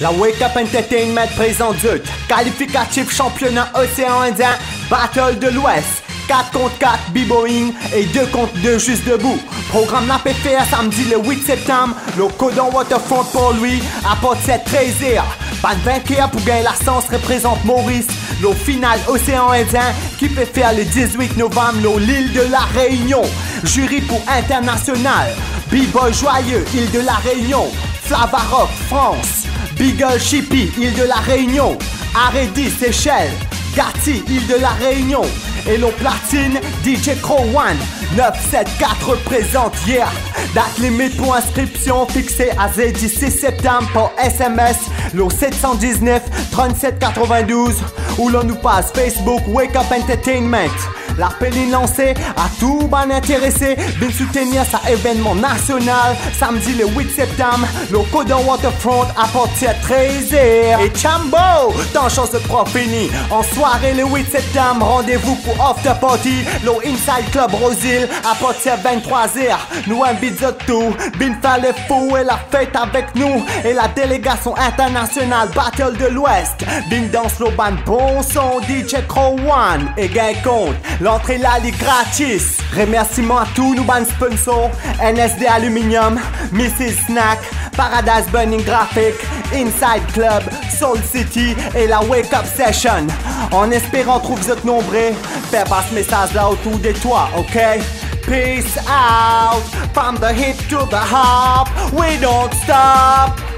La Wake Up Entertainment présente qualificatif championnat Océan Indien, Battle de l'Ouest, 4 contre 4 b-boying et 2 contre 2 juste debout. Programme la PFA samedi le 8 septembre, le Codon Waterfront pour lui, apporte cette 13h. Pas de vainqueur pour gagner la sens représente Maurice, le final Océan Indien qui peut faire le 18 novembre, l'île de la Réunion. Jury pour international, B-Boy Joyeux, île de la Réunion, Flavarock, France. Beagle Chippy, île de la Réunion, Aredi, Seychelles, Gatti, île de la Réunion, et l'eau platine, DJ Crow One, 974 représente hier. Date limite pour inscription fixée à Z16 septembre pour SMS, l'eau 719 37 92, ou l'on nous passe Facebook Wake Up Entertainment. L'appel est lancé à tout ban intéressé de soutenir cet événement national samedi le 8 septembre, le Codon Waterfront à partir de 13h. Et Chambo, ton chance de pro fini. En soirée le 8 septembre, rendez-vous pour After Party, le Inside Club Rosil à partir de 23h. Nous invitons tout, bin faire le fou et la fête avec nous. Et la délégation internationale Battle de l'Ouest. Bin danse le ban bon son, DJ Crow One et gain compte. L'entrée là est gratis. Remerciements à tous nos bons sponsors, NSD Aluminium, Mrs. Snack, Paradise Burning Graphic, Inside Club, Soul City et la Wake Up Session. En espérant trouver vous êtes nombreux, fais passer ce message là autour de toi, ok? Peace out, from the hip to the hop, we don't stop.